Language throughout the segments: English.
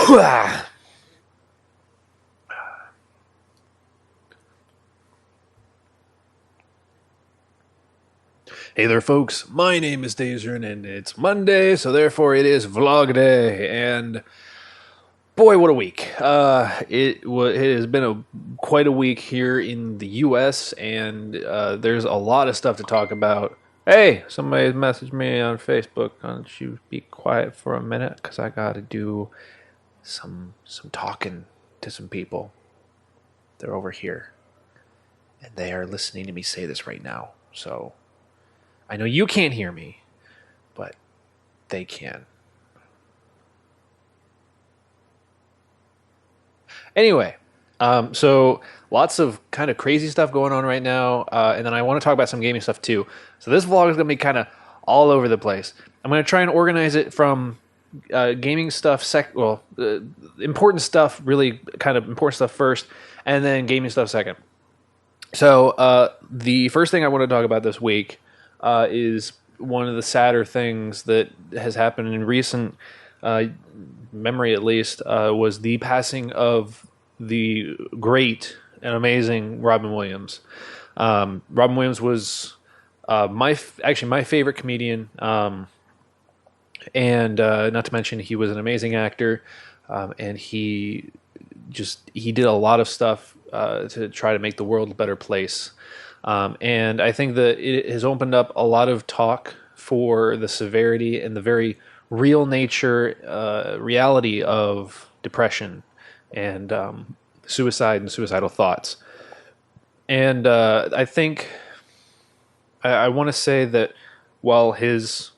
Hey there, folks. My name is Dazern, and it's Monday, so therefore it is Vlog Day. And boy, what a week! It has been quite a week here in the U.S., and there's a lot of stuff to talk about. Hey, somebody messaged me on Facebook. Why don't you be quiet for a minute? Because I got to do some talking to some people. They're over here, and they are listening to me say this right now. So I know you can't hear me, but they can. Anyway, so lots of kind of crazy stuff going on right now, and then I want to talk about some gaming stuff too. So this vlog is going to be kind of all over the place. I'm going to try and organize it from gaming stuff, important stuff, really kind of important stuff first, and then gaming stuff second. So the first thing I want to talk about this week is one of the sadder things that has happened in recent memory, at least, was the passing of the great and amazing Robin Williams. Robin Williams was my favorite comedian, and not to mention he was an amazing actor, and he did a lot of stuff to try to make the world a better place. And I think that it has opened up a lot of talk for the severity and the very real nature, reality of depression and suicide and suicidal thoughts. And I think I want to say that while his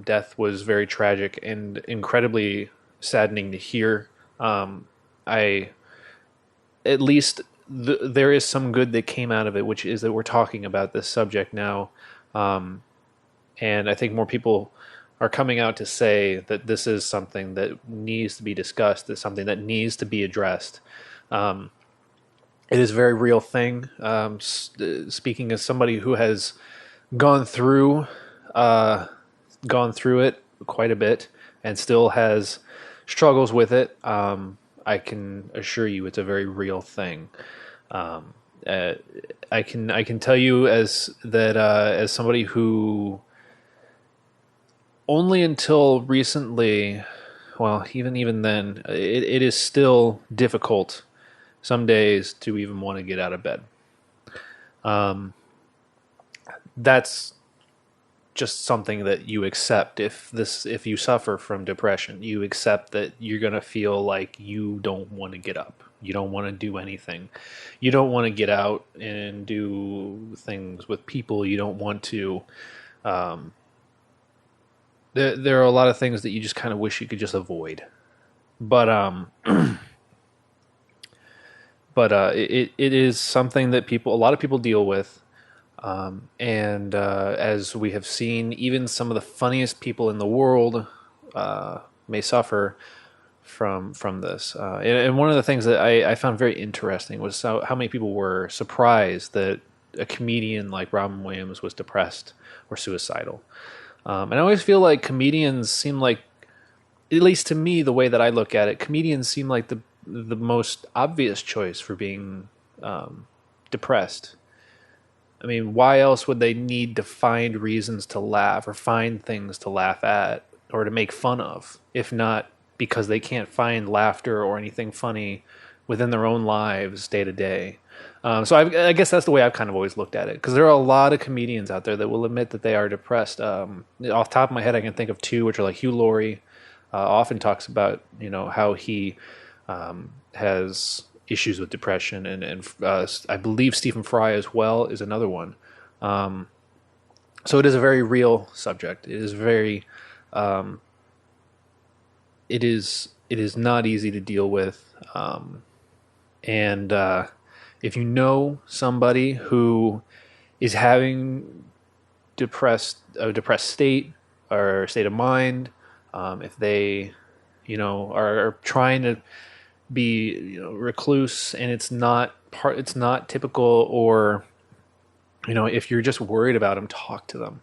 death was very tragic and incredibly saddening to hear, I at least there is some good that came out of it, which is that we're talking about this subject now. And I think more people are coming out to say that this is something that needs to be discussed, it's something that needs to be addressed. It is a very real thing. Speaking as somebody who has gone through it quite a bit and still has struggles with it, I can assure you it's a very real thing. I can tell you as somebody who only until recently, well, even then, it is still difficult some days to even want to get out of bed. That's just something that you accept. If you suffer from depression, you accept that you're going to feel like you don't want to get up. You don't want to do anything. You don't want to get out and do things with people. You don't want to. There are a lot of things that you just kind of wish you could just avoid. But it is something that a lot of people deal with. And as we have seen, even some of the funniest people in the world may suffer from this. And one of the things that I found very interesting was how many people were surprised that a comedian like Robin Williams was depressed or suicidal. And I always feel like comedians seem like, at least to me, the way that I look at it, comedians seem like the most obvious choice for being depressed. I mean, why else would they need to find reasons to laugh or find things to laugh at or to make fun of, if not because they can't find laughter or anything funny within their own lives day to day? So I guess that's the way I've kind of always looked at it, because there are a lot of comedians out there that will admit that they are depressed. Off the top of my head, I can think of two, which are like Hugh Laurie. Often talks about how he has issues with depression, and I believe Stephen Fry as well is another one. So it is a very real subject. It is very, it is not easy to deal with, and if you know somebody who is having a depressed state or state of mind, if they, are trying to be recluse, and it's not typical or if you're just worried about them, talk to them.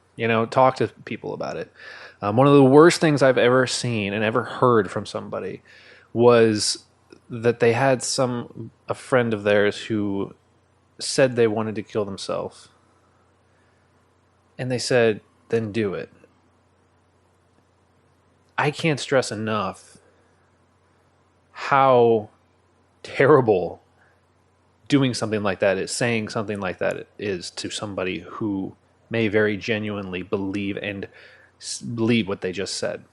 Talk to people about it. One of the worst things I've ever seen and ever heard from somebody was that they had a friend of theirs who said they wanted to kill themselves, and they said, "Then do it." I can't stress enough how terrible doing something like that is, saying something like that is to somebody who may very genuinely believe what they just said.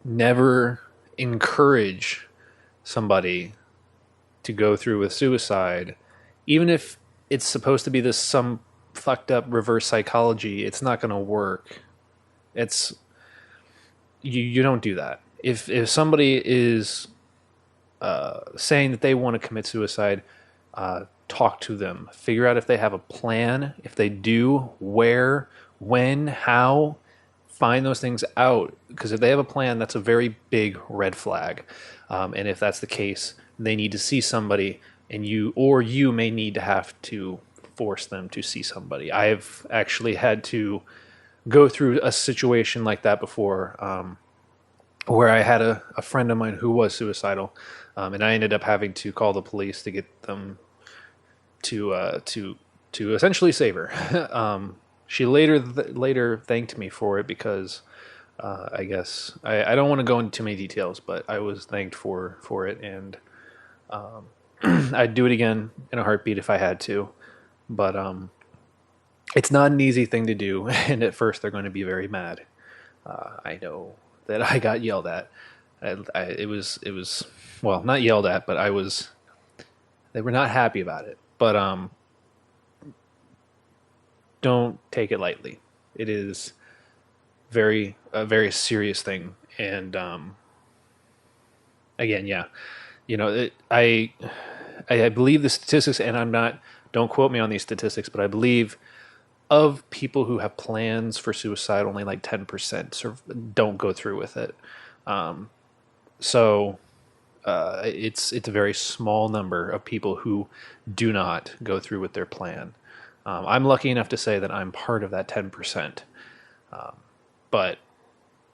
Never encourage somebody to go through with suicide, even if it's supposed to be this some fucked up reverse psychology. It's not going to work. It's you don't do that. If somebody is saying that they want to commit suicide, talk to them. Figure out if they have a plan. If they do, where, when, how. Find those things out, because if they have a plan, that's a very big red flag. And if that's the case, they need to see somebody, and you may need to have to force them to see somebody. I've actually had to go through a situation like that before, where I had a friend of mine who was suicidal, and I ended up having to call the police to get them to essentially save her. She later thanked me for it, because I guess I don't want to go into too many details, but I was thanked for it, and I'd do it again in a heartbeat if I had to. But it's not an easy thing to do, and at first they're going to be very mad. I know that I got yelled at. It was well, not yelled at, but they were not happy about it. But don't take it lightly. It is a very serious thing, and again, yeah, I believe the statistics, and I'm not. Don't quote me on these statistics, but I believe of people who have plans for suicide, only like 10% sort of don't go through with it. So it's a very small number of people who do not go through with their plan. I'm lucky enough to say that I'm part of that 10%, but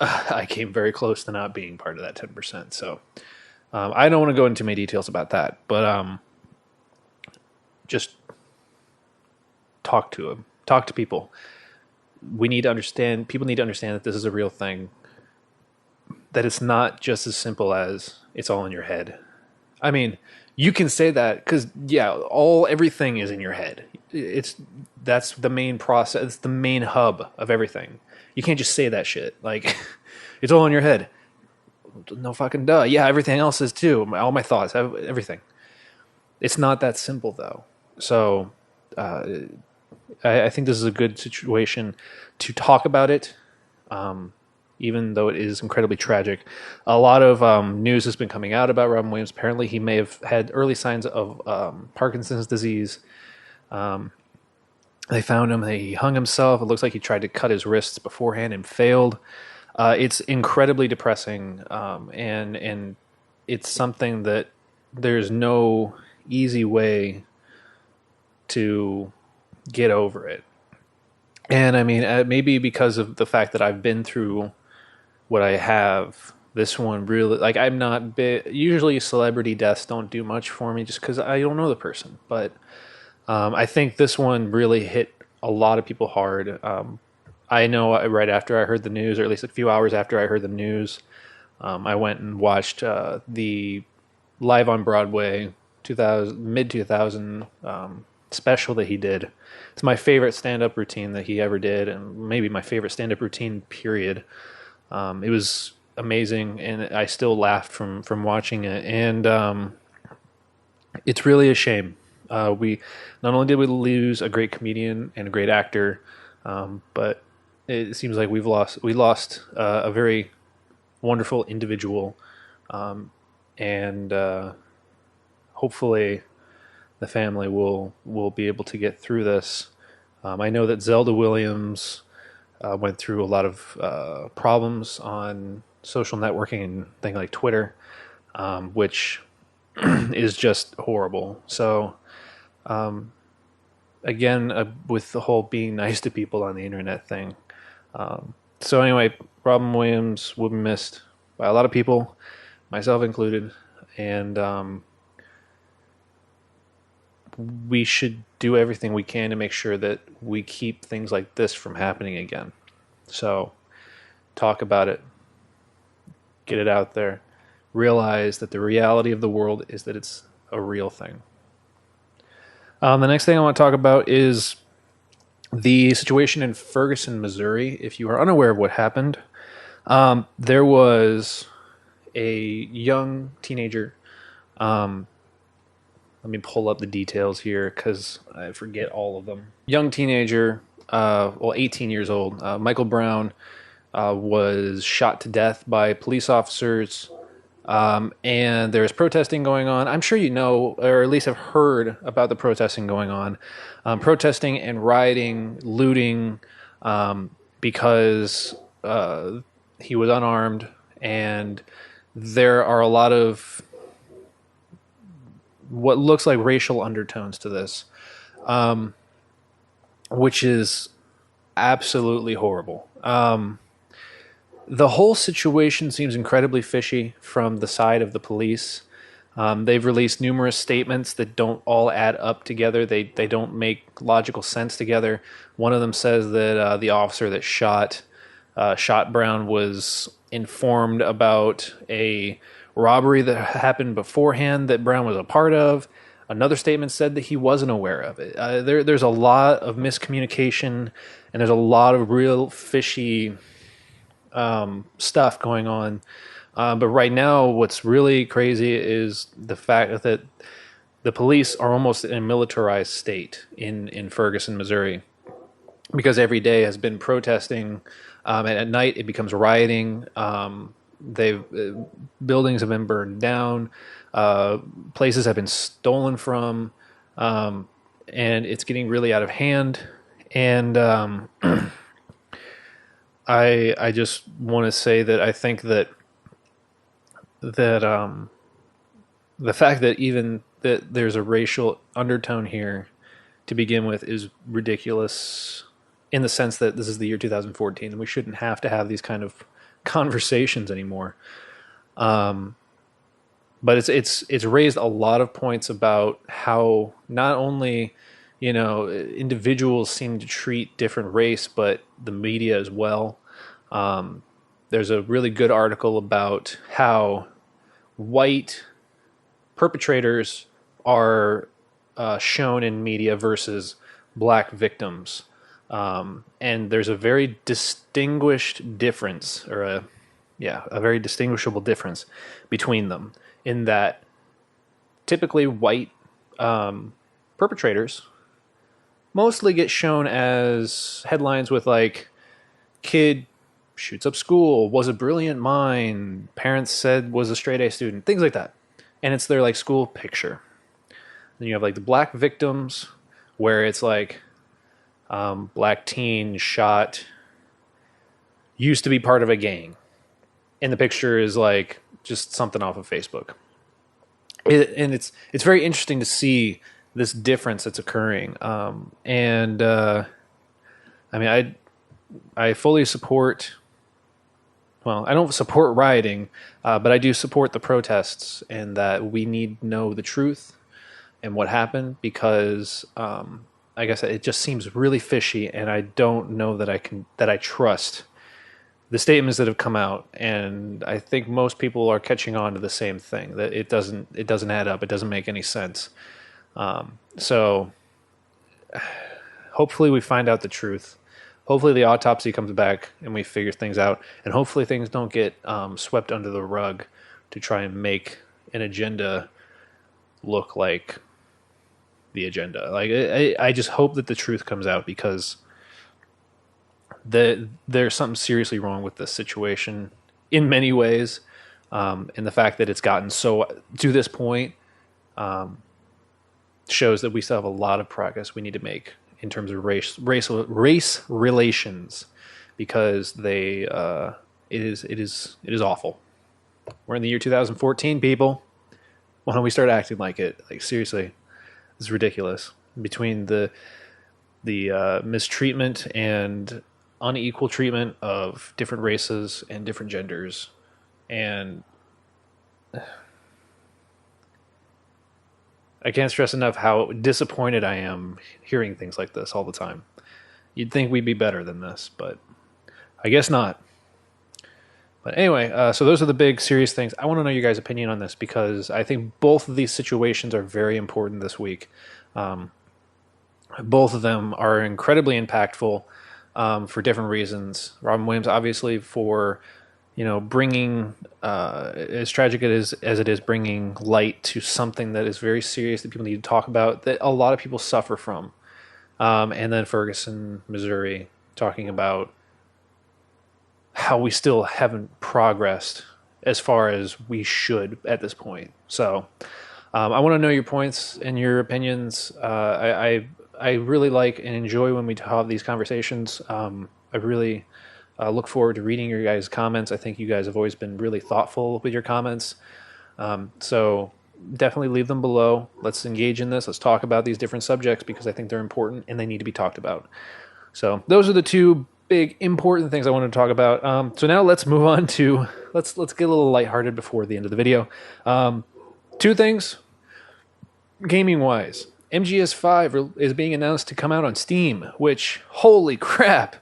I came very close to not being part of that 10%. So I don't want to go into many details about that, but just talk to them, talk to people. People need to understand that this is a real thing, that it's not just as simple as it's all in your head. I mean, you can say that because, yeah, everything is in your head. That's the main process. It's the main hub of everything. You can't just say that shit. Like, it's all in your head. No fucking duh. Yeah, everything else is too. All my thoughts, everything. It's not that simple though. So, I think this is a good situation to talk about it. Even though it is incredibly tragic. A lot of news has been coming out about Robin Williams. Apparently, he may have had early signs of Parkinson's disease. They found him. He hung himself. It looks like he tried to cut his wrists beforehand and failed. It's incredibly depressing, and it's something that there's no easy way to get over it. And I mean, maybe because of the fact that I've been through what I have, this one really, like, I'm not usually celebrity deaths don't do much for me just because I don't know the person, but I think this one really hit a lot of people hard. I know right after I heard the news, or at least a few hours after I heard the news, I went and watched the live on Broadway mid 2000 special that he did. It's my favorite stand-up routine that he ever did, and maybe my favorite stand-up routine period. It was amazing, and I still laughed from watching it. And it's really a shame. We not only did we lose a great comedian and a great actor, but it seems like we lost a very wonderful individual, and hopefully the family will be able to get through this. I know that Zelda Williams went through a lot of problems on social networking and things like Twitter, which is just horrible. So again, with the whole being nice to people on the internet thing. So anyway, Robin Williams will be missed by a lot of people, myself included, and we should do everything we can to make sure that we keep things like this from happening again. So talk about it, get it out there, realize that the reality of the world is that it's a real thing. The next thing I want to talk about is the situation in Ferguson, Missouri. If you are unaware of what happened, there was a young teenager. Let me pull up the details here because I forget all of them. Young teenager, 18 years old, Michael Brown, was shot to death by police officers. And there's protesting going on. I'm sure you know, or at least have heard about the protesting going on. Protesting and rioting, looting, because he was unarmed. And there are a lot of what looks like racial undertones to this, which is absolutely horrible. The whole situation seems incredibly fishy from the side of the police. They've released numerous statements that don't all add up together. They don't make logical sense together. One of them says that the officer that shot Brown was informed about a robbery that happened beforehand that Brown was a part of. Another statement said that he wasn't aware of it. There's a lot of miscommunication, and there's a lot of real fishy stuff going on. But right now, what's really crazy is the fact that the police are almost in a militarized state in Ferguson, Missouri, because every day has been protesting, and at night it becomes rioting. Buildings have been burned down, places have been stolen from, and it's getting really out of hand. And I just want to say that I think that the fact that even that there's a racial undertone here to begin with is ridiculous, in the sense that this is the year 2014 and we shouldn't have to have these kind of conversations anymore. But it's raised a lot of points about how not only individuals seem to treat different race, but the media as well. There's a really good article about how white perpetrators are shown in media versus black victims. And there's a very distinguished difference, or a very distinguishable difference between them, in that typically white perpetrators mostly get shown as headlines with like, kid shoots up school, was a brilliant mind, parents said was a straight A student, things like that. And it's their like school picture. Then you have like the black victims, where it's like black teen shot, used to be part of a gang, and the picture is like just something off of Facebook. And it's very interesting to see this difference that's occurring. I mean, I fully support. Well, I don't support rioting, but I do support the protests, and that we need to know the truth and what happened, because, like I said, it just seems really fishy, and I don't know that I trust the statements that have come out. And I think most people are catching on to the same thing, that it doesn't add up, it doesn't make any sense. So hopefully we find out the truth. Hopefully the autopsy comes back and we figure things out, and hopefully things don't get swept under the rug to try and make an agenda look like the agenda. Like I just hope that the truth comes out, because there's something seriously wrong with this situation in many ways, and the fact that it's gotten so to this point shows that we still have a lot of progress we need to make in terms of race relations, because it is awful. We're in the year 2014, people. Why don't we start acting like it? Like, seriously, it's ridiculous. Between the mistreatment and unequal treatment of different races and different genders. And I can't stress enough how disappointed I am hearing things like this all the time. You'd think we'd be better than this, but I guess not. But anyway, so those are the big serious things. I want to know your guys' opinion on this because I think both of these situations are very important this week. Both of them are incredibly impactful for different reasons. Robin Williams, obviously, for bringing as tragic as it is, bringing light to something that is very serious that people need to talk about, that a lot of people suffer from. And then Ferguson, Missouri, talking about how we still haven't progressed as far as we should at this point. So I want to know your points and your opinions. I really like and enjoy when we have these conversations. I really look forward to reading your guys' comments. I think you guys have always been really thoughtful with your comments. So definitely leave them below. Let's engage in this. Let's talk about these different subjects because I think they're important and they need to be talked about. So those are the two big important things I wanted to talk about. So now let's move on to let's get a little lighthearted before the end of the video. Two things, gaming wise. MGS5 is being announced to come out on Steam, which, holy crap,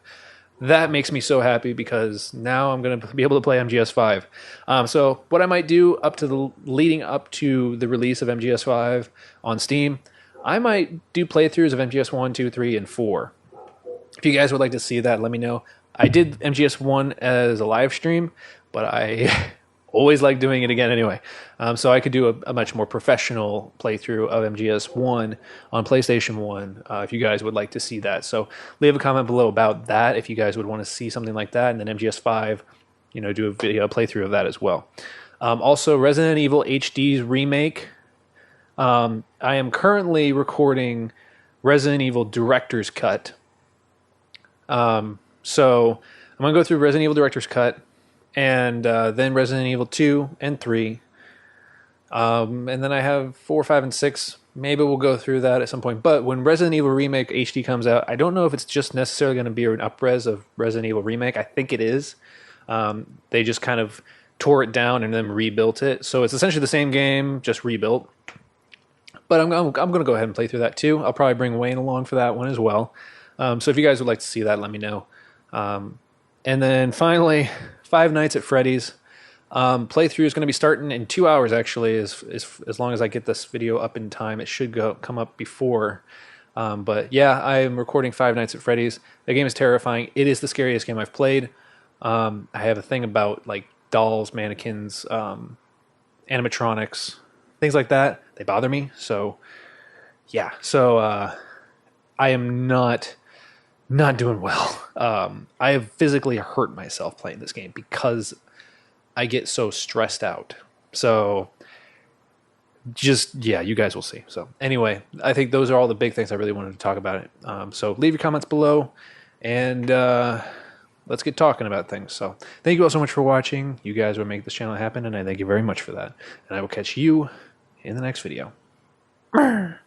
that makes me so happy because now I'm going to be able to play MGS5. So what I might do leading up to the release of MGS5 on Steam, I might do playthroughs of MGS 1, 2, 3, and 4. If you guys would like to see that, let me know. I did MGS 1 as a live stream, but I always like doing it again anyway. So I could do a much more professional playthrough of MGS 1 on PlayStation 1 if you guys would like to see that. So leave a comment below about that if you guys would want to see something like that. And then MGS 5, do a video playthrough of that as well. Also, Resident Evil HD's remake. I am currently recording Resident Evil Director's Cut. So I'm going to go through Resident Evil Director's Cut and then Resident Evil 2 and 3. And then I have 4, 5, and 6. Maybe we'll go through that at some point. But when Resident Evil Remake HD comes out, I don't know if it's just necessarily going to be an up-res of Resident Evil Remake. I think it is. They just kind of tore it down and then rebuilt it. So it's essentially the same game, just rebuilt. But I'm going to go ahead and play through that too. I'll probably bring Wayne along for that one as well. So if you guys would like to see that, let me know. And then finally, Five Nights at Freddy's. Playthrough is going to be starting in 2 hours, actually, as long as I get this video up in time. It should come up before. But yeah, I am recording Five Nights at Freddy's. The game is terrifying. It is the scariest game I've played. I have a thing about like dolls, mannequins, animatronics, things like that. They bother me. So yeah, I am not doing well. I have physically hurt myself playing this game because I get so stressed out. So you guys will see. So anyway, I think those are all the big things I really wanted to talk about it. So leave your comments below and let's get talking about things. So thank you all so much for watching. You guys will make this channel happen and I thank you very much for that. And I will catch you in the next video.